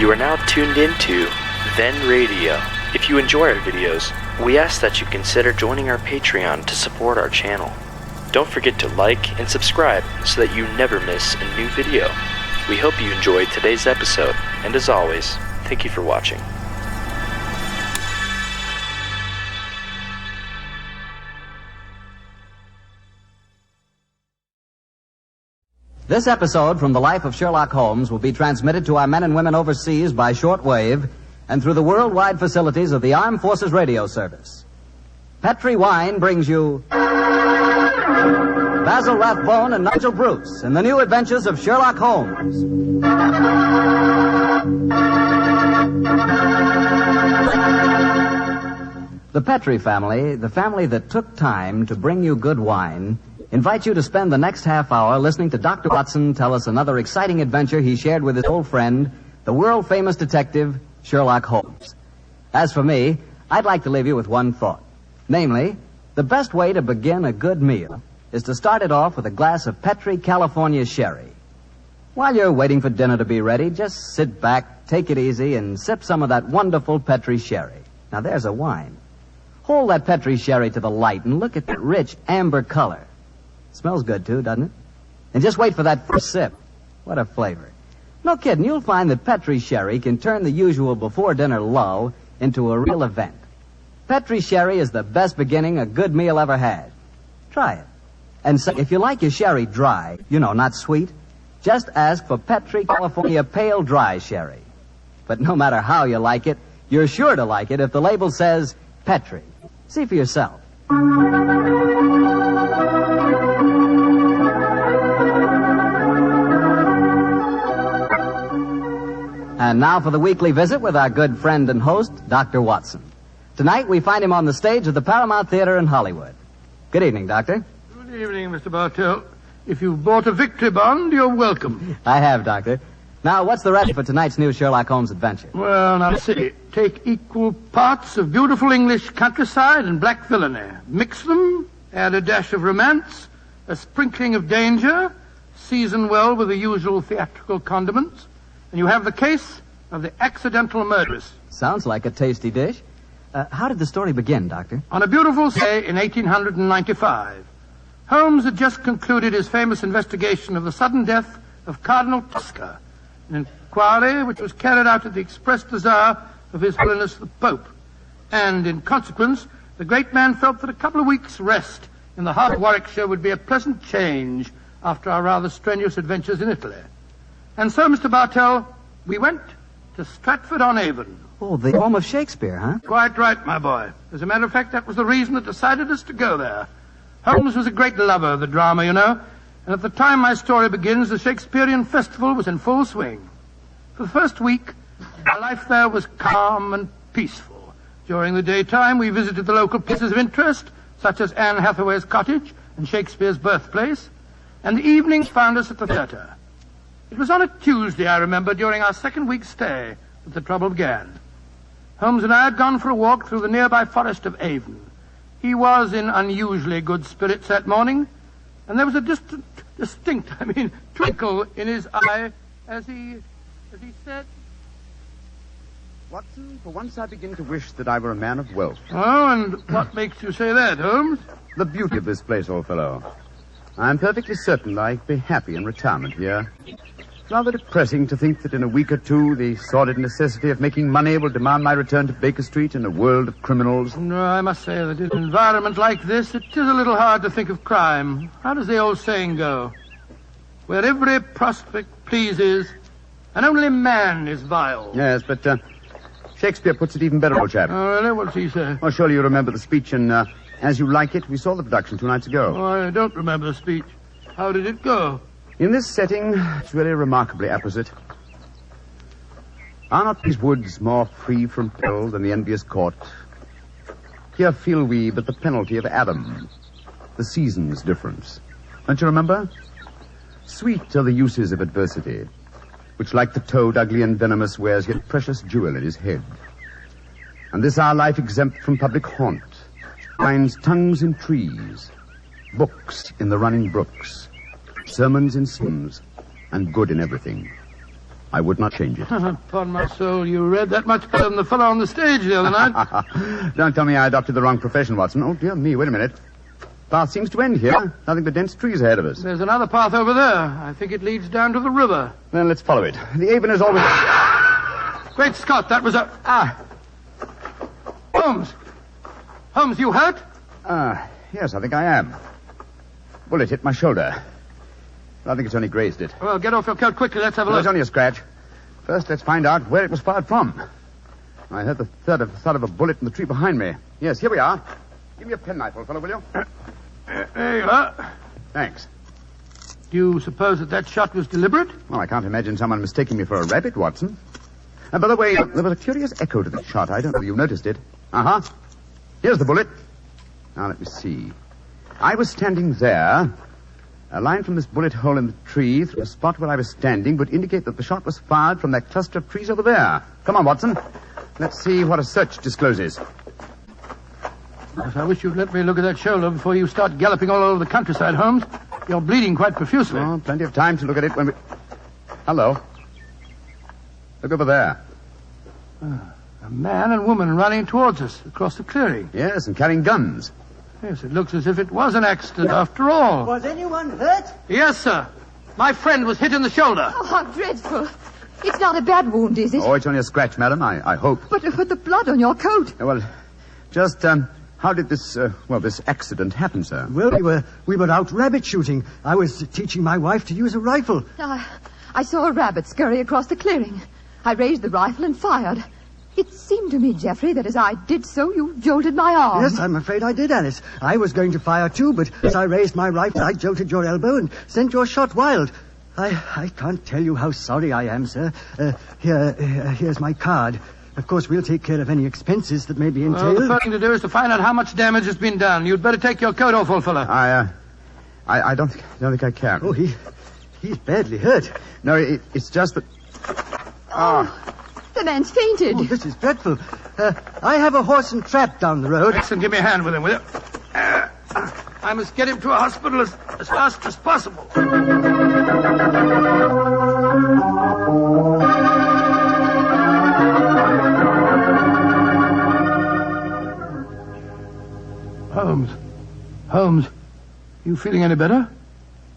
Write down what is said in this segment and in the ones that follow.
You are now tuned into Then Radio. If you enjoy our videos, we ask that you consider joining our Patreon to support our channel. Don't forget to like and subscribe so that you never miss a new video. We hope you enjoyed today's episode, and as always, thank you for watching. This episode from the life of Sherlock Holmes will be transmitted to our men and women overseas by shortwave and through the worldwide facilities of the Armed Forces Radio Service. Petri Wine brings you Basil Rathbone and Nigel Bruce in the new adventures of Sherlock Holmes. The Petri family, the family that took time to bring you good wine, invite you to spend the next half hour listening to Dr. Watson tell us another exciting adventure he shared with his old friend, the world-famous detective, Sherlock Holmes. As for me, I'd like to leave you with one thought. Namely, the best way to begin a good meal is to start it off with a glass of Petri California sherry. While you're waiting for dinner to be ready, just sit back, take it easy, and sip some of that wonderful Petri sherry. Now there's a wine. Hold that Petri sherry to the light and look at that rich amber color. Smells good, too, doesn't it? And just wait for that first sip. What a flavor. No kidding, you'll find that Petri sherry can turn the usual before-dinner lull into a real event. Petri sherry is the best beginning a good meal ever had. Try it. And so, if you like your sherry dry, not sweet, just ask for Petri California Pale Dry Sherry. But no matter how you like it, you're sure to like it if the label says Petri. See for yourself. And now for the weekly visit with our good friend and host, Dr. Watson. Tonight we find him on the stage of the Paramount Theater in Hollywood. Good evening, Doctor. Good evening, Mr. Bartell. If you've bought a victory bond, you're welcome. I have, Doctor. Now, what's the recipe for tonight's new Sherlock Holmes adventure? Well, now, see. Take equal parts of beautiful English countryside and black villainy. Mix them, add a dash of romance, a sprinkling of danger, season well with the usual theatrical condiments, and you have the case of the accidental murderess. Sounds like a tasty dish. How did the story begin, Doctor? On a beautiful day in 1895, Holmes had just concluded his famous investigation of the sudden death of Cardinal Tosca, an inquiry which was carried out at the express desire of His Holiness the Pope. And in consequence, the great man felt that a couple of weeks' rest in the heart of Warwickshire would be a pleasant change after our rather strenuous adventures in Italy. And so, Mr. Bartell, we went to Stratford-on-Avon. Oh, the home of Shakespeare, huh? Quite right, my boy. As a matter of fact, that was the reason that decided us to go there. Holmes was a great lover of the drama, and at the time my story begins, the Shakespearean festival was in full swing. For the first week, our life there was calm and peaceful. During the daytime, we visited the local places of interest, such as Anne Hathaway's cottage and Shakespeare's birthplace, and the evenings found us at the theater. It was on a Tuesday, I remember, during our second week's stay, that the trouble began. Holmes and I had gone for a walk through the nearby forest of Avon. He was in unusually good spirits that morning, and there was a distinct twinkle in his eye as he said, Watson, for once I begin to wish that I were a man of wealth. Oh, and what makes you say that, Holmes? The beauty of this place, old fellow. I'm perfectly certain I'd be happy in retirement here. It's rather depressing to think that in a week or two the sordid necessity of making money will demand my return to Baker Street in a world of criminals. No, I must say that in an environment like this, it is a little hard to think of crime. How does the old saying go? Where every prospect pleases, and only man is vile. Yes, but Shakespeare puts it even better, old chap. Oh, really? What's he say? Well, surely you remember the speech in As You Like It. We saw the production 2 nights ago. Oh, I don't remember the speech. How did it go? In this setting, it's really remarkably apposite. Are not these woods more free from peril than the envious court? Here feel we but the penalty of Adam, the season's difference. Don't you remember? Sweet are the uses of adversity, which like the toad, ugly and venomous, wears yet precious jewel in his head. And this our life exempt from public haunt finds tongues in trees, books in the running brooks, sermons in sins, and good in everything. I would not change it. Upon my soul, you read that much better than the fellow on the stage the other night. Don't tell me I adopted the wrong profession, Watson. Oh, dear me, wait a minute. Path seems to end here. Nothing but dense trees ahead of us. There's another path over there. I think it leads down to the river. Then let's follow it. The Avon is always... Great Scott, that was a... Holmes! Holmes, you hurt? Yes, I think I am. Bullet hit my shoulder. I think it's only grazed it. Well, get off your coat quickly. Let's have a Well, look. it's only a scratch. First, let's find out where it was fired from. I heard the thud of a bullet in the tree behind me. Yes, here we are. Give me a penknife, old fellow, will you? There you are. Thanks. Do you suppose that shot was deliberate? Well, I can't imagine someone mistaking me for a rabbit, Watson. And by the way, there was a curious echo to the shot. I don't know if you noticed it. Uh-huh. Here's the bullet. Now, let me see. I was standing there. A line from this bullet hole in the tree through the spot where I was standing would indicate that the shot was fired from that cluster of trees over there. Come on, Watson. Let's see what a search discloses. Yes, I wish you'd let me look at that shoulder before you start galloping all over the countryside, Holmes. You're bleeding quite profusely. Oh, plenty of time to look at it when we... Hello. Look over there. A man and woman running towards us across the clearing. Yes, and carrying guns. Yes, it looks as if it was an accident after all. Was anyone hurt? Yes, sir. My friend was hit in the shoulder. Oh, how dreadful. It's not a bad wound, is it? Oh, it's only a scratch, madam, I hope. But the blood on your coat. Well, just, how did this accident happen, sir? Well, we were out rabbit shooting. I was teaching my wife to use a rifle. I saw a rabbit scurry across the clearing. I raised the rifle and fired. It seemed to me, Geoffrey, that as I did so, you jolted my arm. Yes, I'm afraid I did, Alice. I was going to fire too, but as I raised my rifle, I jolted your elbow and sent your shot wild. I can't tell you how sorry I am, sir. Here's my card. Of course, we'll take care of any expenses that may be entailed. Well, the first thing to do is to find out how much damage has been done. You'd better take your coat off, old fellow. I don't think I can. Oh, he's badly hurt. No, it's just that... The man's fainted. Oh, this is dreadful. I have a horse and trap down the road. Excellent. Give me a hand with him, will you? I must get him to a hospital as fast as possible. Holmes, you feeling any better?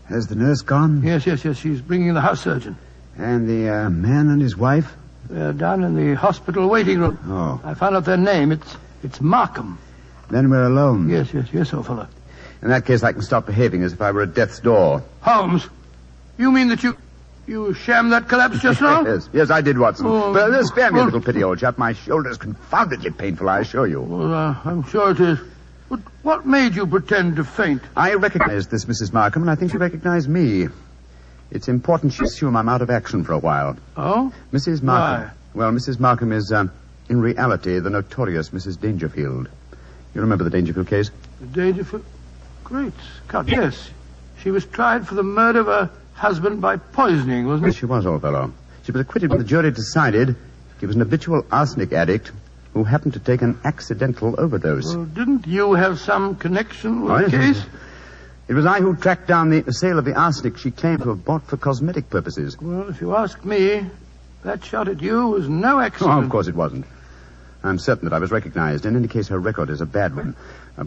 Has the nurse gone? Yes. She's bringing in the house surgeon. And the man and his wife? They're down in the hospital waiting room. Oh. I found out their name. It's Markham. Then we're alone. Yes, old fellow. In that case, I can stop behaving as if I were at death's door. Holmes, you mean that you shammed that collapse just now? Yes, I did, Watson. But spare me a well- little pity, old chap. My shoulder's confoundedly painful, I assure you. Well, I'm sure it is. But what made you pretend to faint? I recognized this Mrs. Markham, and I think she recognized me. It's important she assume I'm out of action for a while. Oh? Mrs. Markham. Why? Well, Mrs. Markham is, in reality, the notorious Mrs. Dangerfield. You remember the Dangerfield case? The Dangerfield? Great Scott, yes. She was tried for the murder of her husband by poisoning, wasn't Yes, she? she was, old fellow. She was acquitted, but the jury decided he was an habitual arsenic addict who happened to take an accidental overdose. Well, didn't you have some connection with Oh, the yes. case? It was I who tracked down the sale of the arsenic she claimed to have bought for cosmetic purposes. Well, if you ask me, that shot at you was no Oh, accident. of course it wasn't. I'm certain that I was recognized. In any case, her record is a bad one.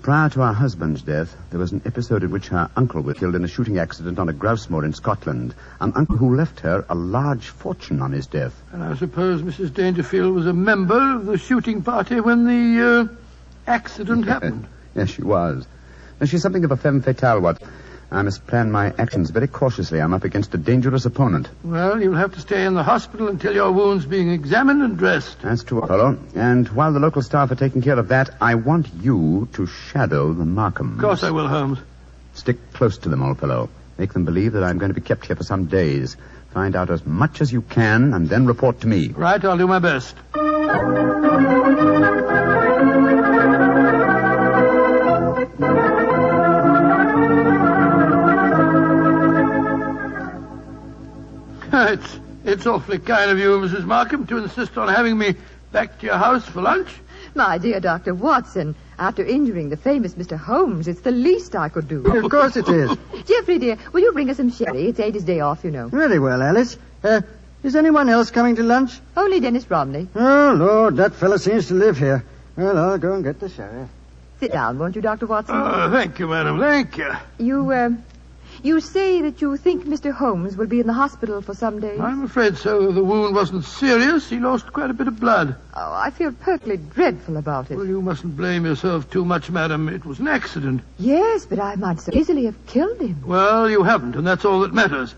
Prior to her husband's death, there was an episode in which her uncle was killed in a shooting accident on a grouse moor in Scotland. An uncle who left her a large fortune on his death. And I suppose Mrs. Dangerfield was a member of the shooting party when the accident happened. Yes, she was. And she's something of a femme fatale, what? I must plan my actions very cautiously. I'm up against a dangerous opponent. Well, you'll have to stay in the hospital until your wound's being examined and dressed. That's true, fellow. And while the local staff are taking care of that, I want you to shadow the Markhams. Of course I will, Holmes. Stick close to them, old fellow. Make them believe that I'm going to be kept here for some days. Find out as much as you can, and then report to me. Right, I'll do my best. It's awfully kind of you, Mrs. Markham, to insist on having me back to your house for lunch. My dear Dr. Watson, after injuring the famous Mr. Holmes, it's the least I could do. Of course it is. Geoffrey, dear, will you bring us some sherry? It's Ada's day off, you know. Very well, Alice. Is anyone else coming to lunch? Only Dennis Romney. Oh, Lord, that fellow seems to live here. Well, I'll go and get the sheriff. Sit down, won't you, Dr. Watson? Thank you, madam. Thank you. You say that you think Mr. Holmes will be in the hospital for some days? I'm afraid so. The wound wasn't serious. He lost quite a bit of blood. Oh, I feel perfectly dreadful about it. Well, you mustn't blame yourself too much, madam. It was an accident. Yes, but I might so easily have killed him. Well, you haven't, and that's all that matters.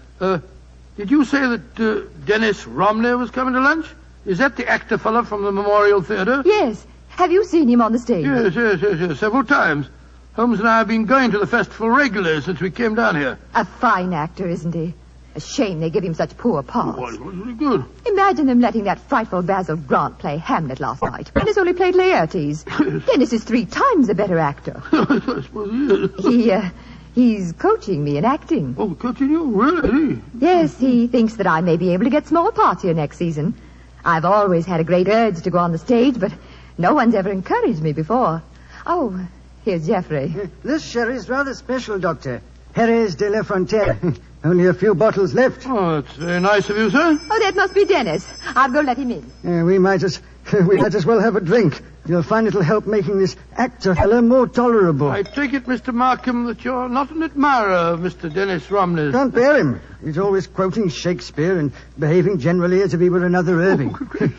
Did you say that Dennis Romney was coming to lunch? Is that the actor fellow from the Memorial Theatre? Yes. Have you seen him on the stage? Yes, several times. Holmes and I have been going to the festival regularly since we came down here. A fine actor, isn't he? A shame they give him such poor parts. Oh, it was really good. Imagine them letting that frightful Basil Grant play Hamlet last night. Dennis only played Laertes. Dennis is 3 times a better actor. I suppose he is. He's coaching me in acting. Oh, coaching you? Really? Yes, he thinks that I may be able to get small parts here next season. I've always had a great urge to go on the stage, but no one's ever encouraged me before. Oh, here's Geoffrey. This sherry's rather special, Doctor. Jerez de la Frontera. Only a few bottles left. Oh, that's very nice of you, sir. Oh, that must be Dennis. I'll go let him in. We might as well have a drink. You'll find it'll help making this actor fellow more tolerable. I take it, Mr. Markham, that you're not an admirer of Mr. Dennis Romney. Can't bear him. He's always quoting Shakespeare and behaving generally as if he were another Irving.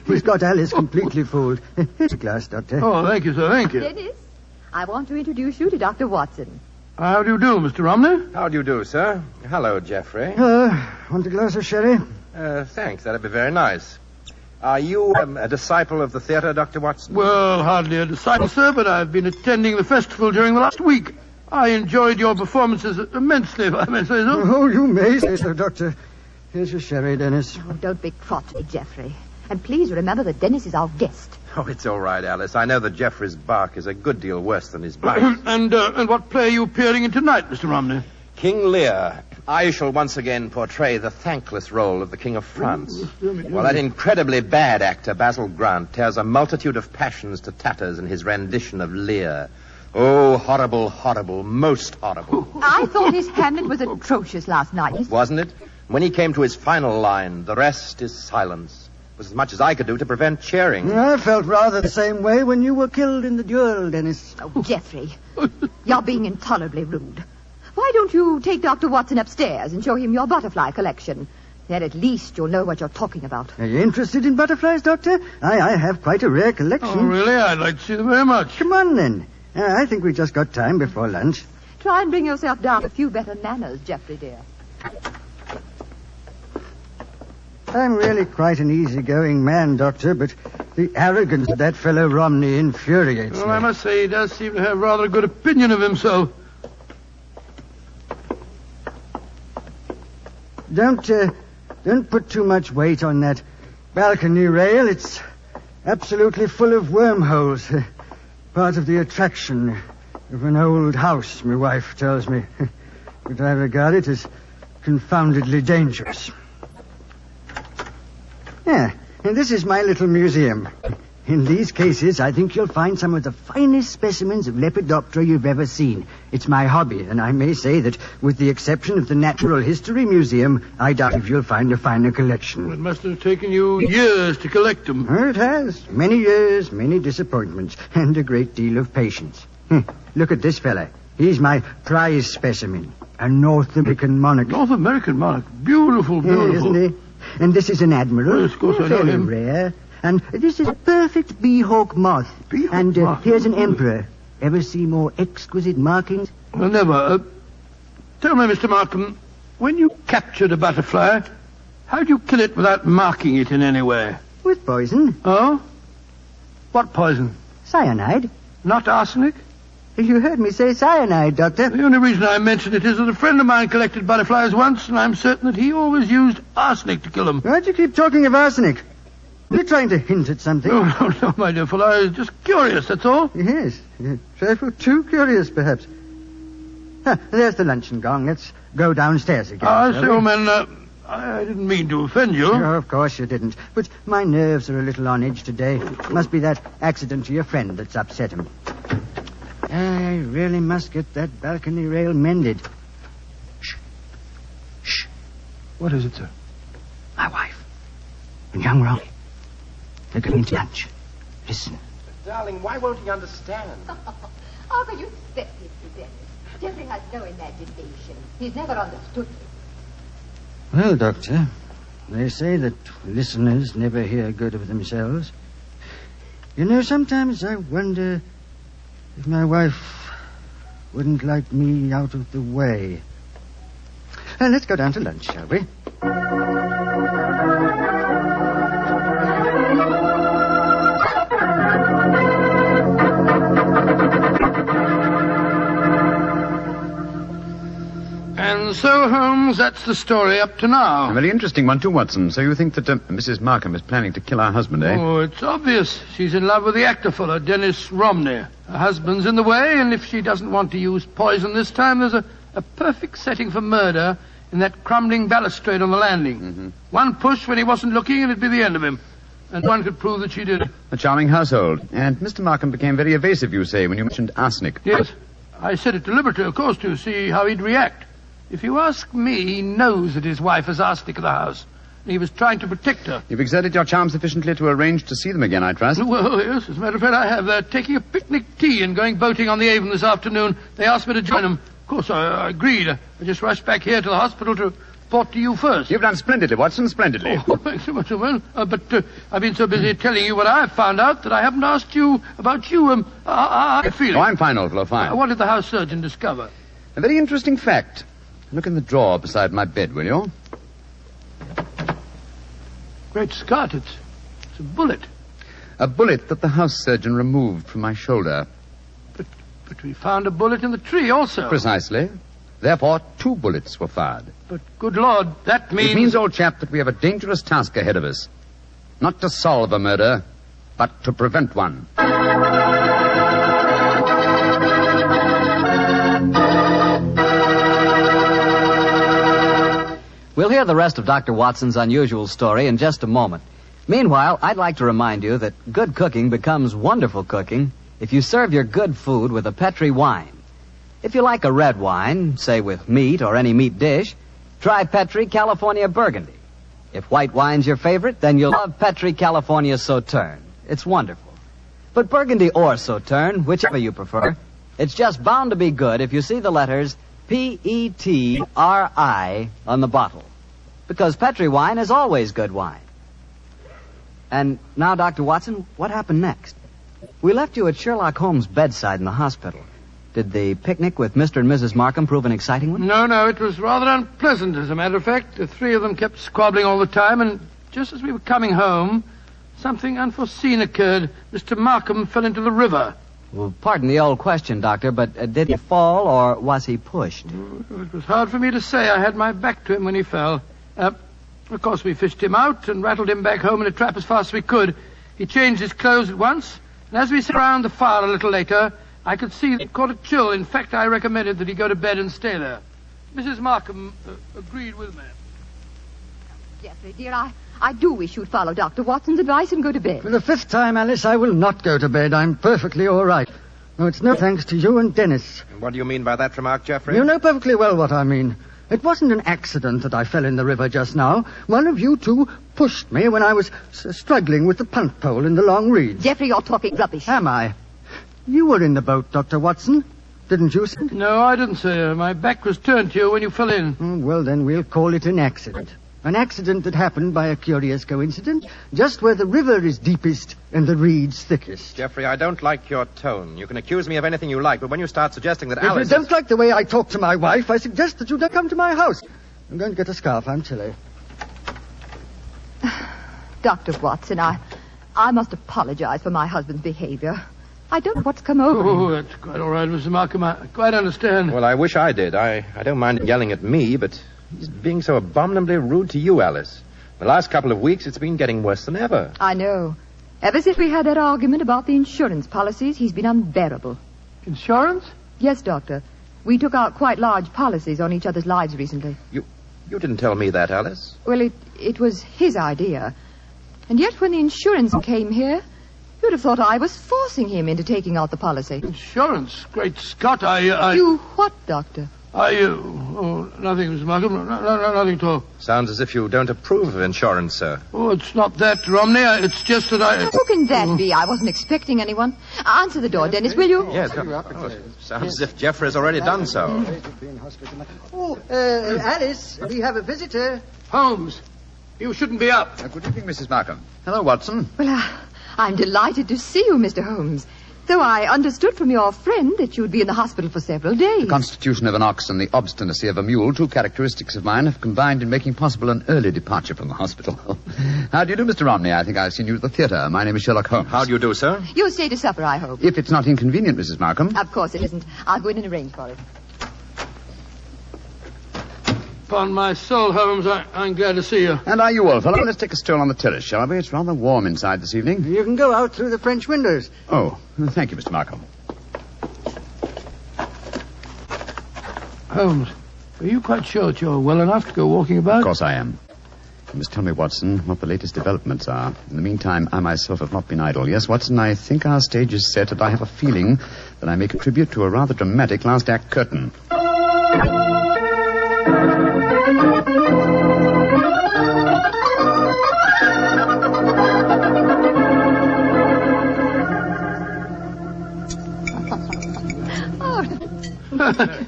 He's got Alice completely fooled. Here's a glass, Doctor. Oh, thank you, sir, thank you. Dennis, I want to introduce you to Dr. Watson. How do you do, Mr. Romney? How do you do, sir? Hello, Geoffrey. Want a glass of sherry? Thanks. That'd be very nice. Are you a disciple of the theatre, Dr. Watson? Well, hardly a disciple, sir, but I've been attending the festival during the last week. I enjoyed your performances immensely, if I may say so. Oh, you may say so, Doctor. Here's your sherry, Dennis. Oh, don't be crossy, Geoffrey. And please remember that Dennis is our guest. Oh, it's all right, Alice. I know that Geoffrey's bark is a good deal worse than his bite. And what play are you appearing in tonight, Mr. Romney? King Lear. I shall once again portray the thankless role of the King of France. Well, that incredibly bad actor, Basil Grant, tears a multitude of passions to tatters in his rendition of Lear. Oh, horrible, horrible, most horrible. I thought his Hamlet was atrocious last night. Wasn't it? When he came to his final line, the rest is silence, was as much as I could do to prevent cheering. I felt rather the same way when you were killed in the duel, Dennis. Oh, Geoffrey, you're being intolerably rude. Why don't you take Dr. Watson upstairs and show him your butterfly collection? Then at least you'll know what you're talking about. Are you interested in butterflies, Doctor? I have quite a rare collection. Oh, really? I'd like to see them very much. Come on, then. I think we just got time before lunch. Try and bring yourself down to a few better manners, Geoffrey, dear. I'm really quite an easygoing man, Doctor, but the arrogance of that fellow Romney infuriates me. Well, I must say he does seem to have rather a good opinion of himself. Don't put too much weight on that balcony rail. It's absolutely full of wormholes. Part of the attraction of an old house, my wife tells me. But I regard it as confoundedly dangerous. Yeah, and this is my little museum. In these cases, I think you'll find some of the finest specimens of Lepidoptera you've ever seen. It's my hobby, and I may say that, with the exception of the Natural History Museum, I doubt if you'll find a finer collection. It must have taken you years to collect them. It has. Many years, many disappointments, and a great deal of patience. Look at this fella. He's my prize specimen, a North American monarch. North American monarch. Beautiful, beautiful. Isn't he? And this is an admiral. Yes, of course, I know Very him. rare. And this is a perfect bee-hawk moth. Bee-hawk and moth. Here's an emperor. Ever see more exquisite markings? Well, never. Tell me, Mr. Markham, when you captured a butterfly, how'd you kill it without marking it in any way? With poison. Oh? What poison? Cyanide. Not arsenic? You heard me say cyanide, Doctor. The only reason I mention it is that a friend of mine collected butterflies once, and I'm certain that he always used arsenic to kill them. Why'd you keep talking of arsenic? You're trying to hint at something. No, my dear fellow. I was just curious, that's all. Yes. Trifle too curious, perhaps. There's the luncheon gong. Let's go downstairs again. So, old man, I didn't mean to offend you. Oh, of course you didn't. But my nerves are a little on edge today. Must be that accident to your friend that's upset him. I really must get that balcony rail mended. Shh. What is it, sir? My wife. And young Ronnie, they're going to lunch. Listen. Darling, why won't he understand? How can you expect Mr. Dennis? Jeffrey has no imagination. He's never understood me. Well, Doctor, they say that listeners never hear good of themselves. You know, sometimes I wonder if my wife wouldn't like me out of the way. Let's go down to lunch, shall we? And so, Holmes, that's the story up to now. A very interesting one, too, Watson. So you think that Mrs. Markham is planning to kill her husband, eh? Oh, it's obvious. She's in love with the actor fellow, Dennis Romney. Her husband's in the way, and if she doesn't want to use poison this time, there's a perfect setting for murder in that crumbling balustrade on the landing. Mm-hmm. One push when he wasn't looking, and it'd be the end of him. And one could prove that she did it. A charming household. And Mr. Markham became very evasive, you say, when you mentioned arsenic. Yes. I said it deliberately, of course, to see how he'd react. If you ask me, he knows that his wife has arsenic in the house. And he was trying to protect her. You've exerted your charm sufficiently to arrange to see them again, I trust. Well, yes, as a matter of fact, I have. They're taking a picnic tea and going boating on the Avon this afternoon. They asked me to join them. Of course, I agreed. I just rushed back here to the hospital to report to you first. You've done splendidly, Watson, splendidly. Oh, thanks so much, Owen. But I've been so busy telling you what I've found out that I haven't asked you about you. How are you feeling? Oh, I'm fine, old fellow, fine. What did the house surgeon discover? A very interesting fact. Look in the drawer beside my bed, will you? Great Scott, it's a bullet. A bullet that the house surgeon removed from my shoulder. But we found a bullet in the tree also. Precisely. Therefore, 2 bullets were fired. But, good Lord, that means... It means, old chap, that we have a dangerous task ahead of us. Not to solve a murder, but to prevent one. We'll hear the rest of Dr. Watson's unusual story in just a moment. Meanwhile, I'd like to remind you that good cooking becomes wonderful cooking if you serve your good food with a Petri wine. If you like a red wine, say with meat or any meat dish, try Petri California Burgundy. If white wine's your favorite, then you'll love Petri California Sauterne. It's wonderful. But Burgundy or Sauterne, whichever you prefer, it's just bound to be good if you see the letters Petri on the bottle. Because Petri wine is always good wine. And now, Dr. Watson, what happened next? We left you at Sherlock Holmes' bedside in the hospital. Did the picnic with Mr. and Mrs. Markham prove an exciting one? No, it was rather unpleasant, as a matter of fact. The 3 of them kept squabbling all the time, and just as we were coming home, something unforeseen occurred. Mr. Markham fell into the river. Well, pardon the old question, Doctor, but did he fall or was he pushed? It was hard for me to say. I had my back to him when he fell. Of course, we fished him out and rattled him back home in a trap as fast as we could. He changed his clothes at once, and as we sat around the fire a little later, I could see that he caught a chill. In fact, I recommended that he go to bed and stay there. Mrs. Markham agreed with me. Jeffrey, dear, I do wish you'd follow Dr. Watson's advice and go to bed. For the 5th time, Alice, I will not go to bed. I'm perfectly all right. No, it's no thanks to you and Dennis. What do you mean by that remark, Jeffrey? You know perfectly well what I mean. It wasn't an accident that I fell in the river just now. One of you 2 pushed me when I was struggling with the punt pole in the long reeds. Jeffrey, you're talking rubbish. Am I? You were in the boat, Dr. Watson, didn't you, sir? No, I didn't, sir. My back was turned to you when you fell in. Well, then we'll call it an accident. An accident that happened by a curious coincidence, just where the river is deepest and the reeds thickest. Jeffrey, I don't like your tone. You can accuse me of anything you like, but when you start suggesting that If Alice... you don't like the way I talk to my wife, I suggest that you don't come to my house. I'm going to get a scarf. I'm chilly. Dr. Watson, I must apologize for my husband's behavior. I don't know what's come over him. Oh, that's quite all right, Mr. Markham. I quite understand. Well, I wish I did. I don't mind yelling at me, but he's being so abominably rude to you, Alice. The last couple of weeks, it's been getting worse than ever. I know. Ever since we had that argument about the insurance policies, he's been unbearable. Insurance? Yes, Doctor. We took out quite large policies on each other's lives recently. You didn't tell me that, Alice. Well, it was his idea. And yet when the insurance came here, you'd have thought I was forcing him into taking out the policy. Insurance? Great Scott, I... You what, Doctor? Are you? Oh, nothing, Mr. Markham. No, nothing at all. Sounds as if you don't approve of insurance, sir. Oh, it's not that, Romney. It's just that I... Who can that be? I wasn't expecting anyone. Answer the door, Dennis, will you? Yes. Sounds as if Jeffrey's already done so. Oh, Alice, we have a visitor. Holmes, you shouldn't be up. Good evening, Mrs. Markham. Hello, Watson. Well, I'm delighted to see you, Mr. Holmes. Though I understood from your friend that you'd be in the hospital for several days. The constitution of an ox and the obstinacy of a mule, two characteristics of mine, have combined in making possible an early departure from the hospital. How do you do, Mr. Romney? I think I've seen you at the theatre. My name is Sherlock Holmes. How do you do, sir? You'll stay to supper, I hope. If it's not inconvenient, Mrs. Markham. Of course it isn't. I'll go in and arrange for it. Upon my soul, Holmes, I'm glad to see you. And are you, old fellow? Let's take a stroll on the terrace, shall we? It's rather warm inside this evening. You can go out through the French windows. Oh, thank you, Mr. Markham. Holmes, are you quite sure that you're well enough to go walking about? Of course I am. You must tell me, Watson, what the latest developments are. In the meantime, I myself have not been idle. Yes, Watson, I think our stage is set, and I have a feeling that I may contribute to a rather dramatic last act curtain.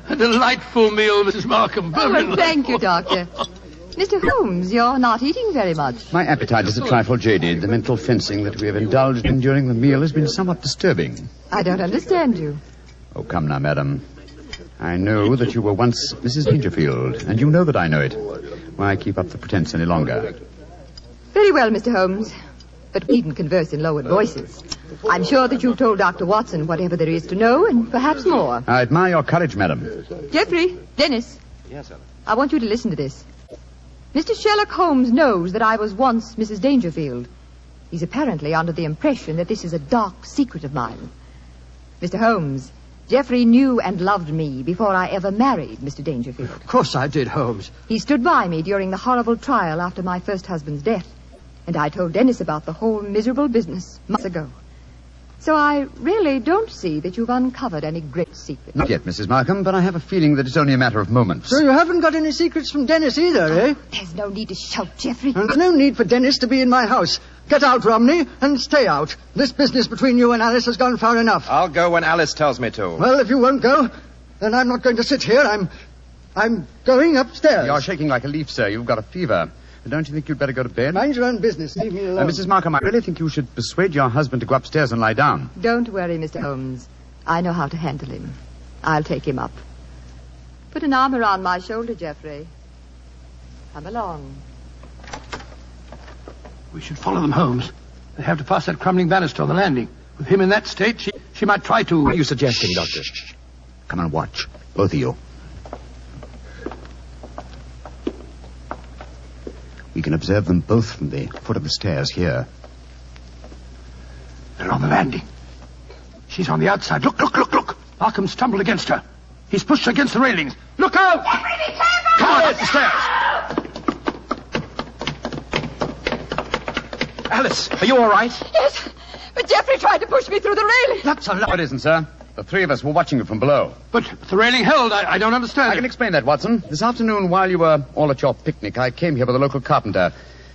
A delightful meal, Mrs. Markham. Oh, well, thank you, Doctor. Mr. Holmes, you're not eating very much. My appetite is a trifle jaded. The mental fencing that we have indulged in during the meal has been somewhat disturbing. I don't understand you. Oh, come now, madam. I know that you were once Mrs. Dangerfield, and you know that I know it. Why keep up the pretense any longer? Very well, Mr. Holmes. But we needn't converse in lowered voices. I'm sure that you've told Dr. Watson whatever there is to know, and perhaps more. I admire your courage, madam. Jeffrey, Dennis. Yes, sir. I want you to listen to this. Mr. Sherlock Holmes knows that I was once Mrs. Dangerfield. He's apparently under the impression that this is a dark secret of mine. Mr. Holmes, Jeffrey knew and loved me before I ever married Mr. Dangerfield. Of course I did, Holmes. He stood by me during the horrible trial after my first husband's death, and I told Dennis about the whole miserable business months ago. So I really don't see that you've uncovered any great secret. Not yet, Mrs. Markham, but I have a feeling that it's only a matter of moments. So you haven't got any secrets from Dennis either, eh? There's no need to shout, Jeffrey. And there's no need for Dennis to be in my house. Get out, Romney, and stay out. This business between you and Alice has gone far enough. I'll go when Alice tells me to. Well, if you won't go, then I'm not going to sit here. I'm going upstairs. You're shaking like a leaf, sir. You've got a fever. Don't you think you'd better go to bed? Mind your own business. Leave me alone. Mrs. Markham, I really think you should persuade your husband to go upstairs and lie down. Don't worry, Mr. Holmes. I know how to handle him. I'll take him up. Put an arm around my shoulder, Jeffrey. Come along. We should follow them, Holmes. They have to pass that crumbling banister on the landing. With him in that state, she might try to... What are you suggesting, Doctor? Come and watch. Both of you. We can observe them both from the foot of the stairs here. They're on the landing. She's on the outside. Look. Markham's stumbled against her. He's pushed her against the railings. Look out! Come on, up the stairs. Alice, are you all right? Yes, but Jeffrey tried to push me through the railing. That's a lot. No, it isn't, sir. The three of us were watching you from below. But the railing held. I don't understand. I can explain that, Watson. This afternoon, while you were all at your picnic, I came here with a local carpenter.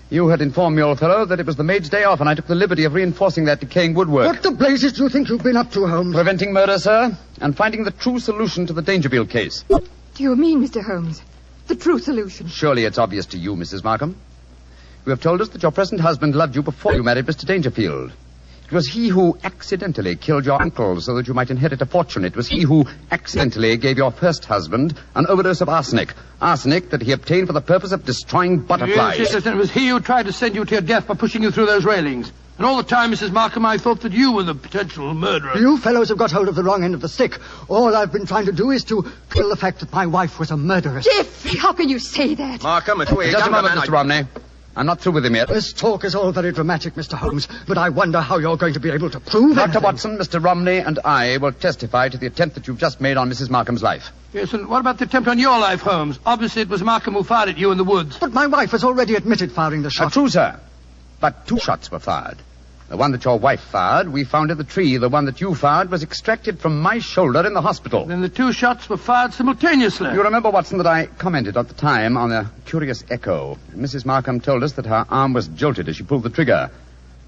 You had informed me, old fellow, that it was the maid's day off, and I took the liberty of reinforcing that decaying woodwork. What the blazes do you think you've been up to, Holmes? Preventing murder, sir, and finding the true solution to the Dangerfield case. What do you mean, Mr. Holmes? The true solution? Surely it's obvious to you, Mrs. Markham. You have told us that your present husband loved you before you married Mr. Dangerfield. It was he who accidentally killed your uncle so that you might inherit a fortune. It was he who accidentally gave your first husband an overdose of arsenic. Arsenic that he obtained for the purpose of destroying butterflies. Yes, and it was he who tried to send you to your death by pushing you through those railings. And all the time, Mrs. Markham, I thought that you were the potential murderer. You fellows have got hold of the wrong end of the stick. All I've been trying to do is to kill the fact that my wife was a murderess. Jeffrey, how can you say that? Markham, if we... Just a moment, Mr. Romney. I'm not through with him yet. This talk is all very dramatic, Mr. Holmes, but I wonder how you're going to be able to prove Dr. anything. Watson, Mr. Romney, and I will testify to the attempt that you've just made on Mrs. Markham's life. Yes, and what about the attempt on your life, Holmes? Obviously, it was Markham who fired at you in the woods. But my wife has already admitted firing the shot. True, sir. But 2 shots were fired. The one that your wife fired, we found in the tree. The one that you fired was extracted from my shoulder in the hospital. Then the two shots were fired simultaneously. You remember, Watson, that I commented at the time on a curious echo. Mrs. Markham told us that her arm was jolted as she pulled the trigger.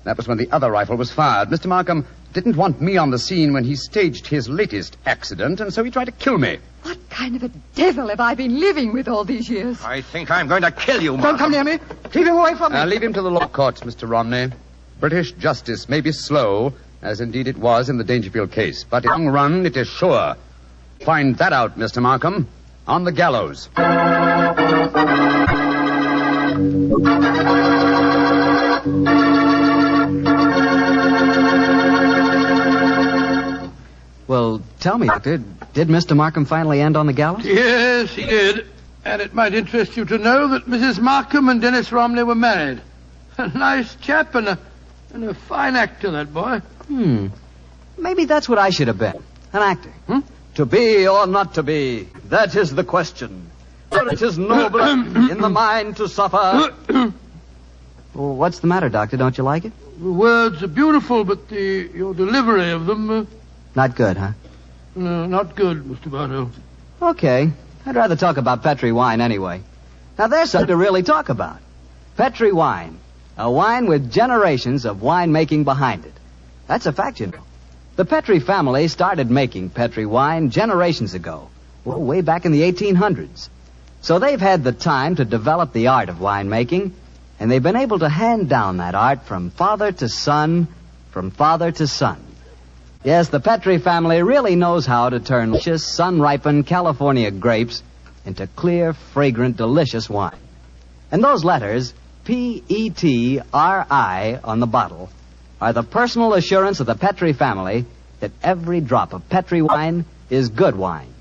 That was when the other rifle was fired. Mr. Markham didn't want me on the scene when he staged his latest accident, and so he tried to kill me. What kind of a devil have I been living with all these years? I think I'm going to kill you, Markham. Don't come near me. Keep him away from me. Leave him to the law courts, Mr. Romney. British justice may be slow, as indeed it was in the Dangerfield case, but in the long run, it is sure. Find that out, Mr. Markham, on the gallows. Well, tell me, Doctor, did Mr. Markham finally end on the gallows? Yes, he did. And it might interest you to know that Mrs. Markham and Dennis Romney were married. A nice chap and a fine actor, that boy. Maybe that's what I should have been. An actor. To be or not to be, that is the question. For it is noble in the mind to suffer. Well, what's the matter, Doctor? Don't you like it? The words are beautiful, but your delivery of them... Not good, huh? No, not good, Mr. Bartell. Okay. I'd rather talk about Petri wine anyway. Now, there's something to really talk about. Petri wine. A wine with generations of winemaking behind it. That's a fact, you know. The Petri family started making Petri wine generations ago. Well, way back in the 1800s. So they've had the time to develop the art of winemaking, and they've been able to hand down that art from father to son, from father to son. Yes, the Petri family really knows how to turn delicious, sun-ripened California grapes into clear, fragrant, delicious wine. And those letters, Petri on the bottle, are the personal assurance of the Petri family that every drop of Petri wine is good wine.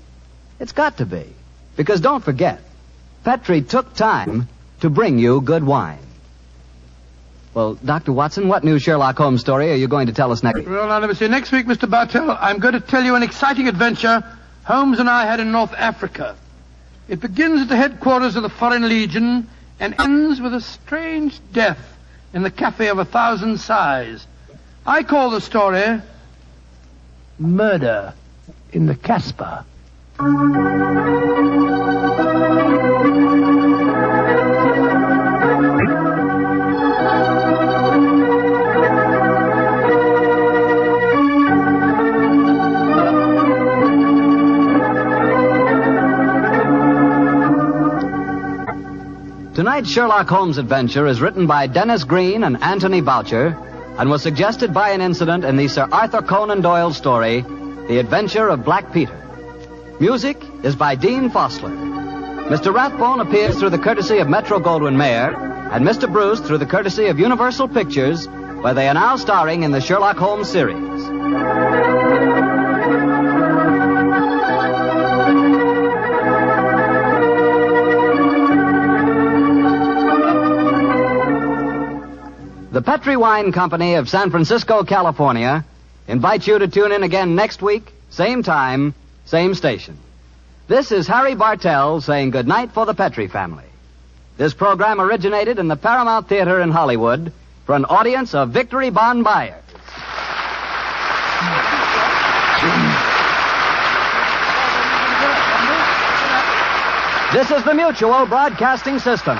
It's got to be. Because don't forget, Petri took time to bring you good wine. Well, Dr. Watson, what new Sherlock Holmes story are you going to tell us next week? Well, now, let me see. Next week, Mr. Bartell, I'm going to tell you an exciting adventure Holmes and I had in North Africa. It begins at the headquarters of the Foreign Legion and ends with a strange death in the Cafe of 1,000 Sighs. I call the story Murder in the Casbah. Tonight's Sherlock Holmes adventure is written by Dennis Green and Anthony Boucher and was suggested by an incident in the Sir Arthur Conan Doyle story, The Adventure of Black Peter. Music is by Dean Fosler. Mr. Rathbone appears through the courtesy of Metro-Goldwyn-Mayer and Mr. Bruce through the courtesy of Universal Pictures, where they are now starring in the Sherlock Holmes series. The Petri Wine Company of San Francisco, California, invites you to tune in again next week, same time, same station. This is Harry Bartell saying goodnight for the Petri family. This program originated in the Paramount Theater in Hollywood for an audience of Victory Bond buyers. This is the Mutual Broadcasting System.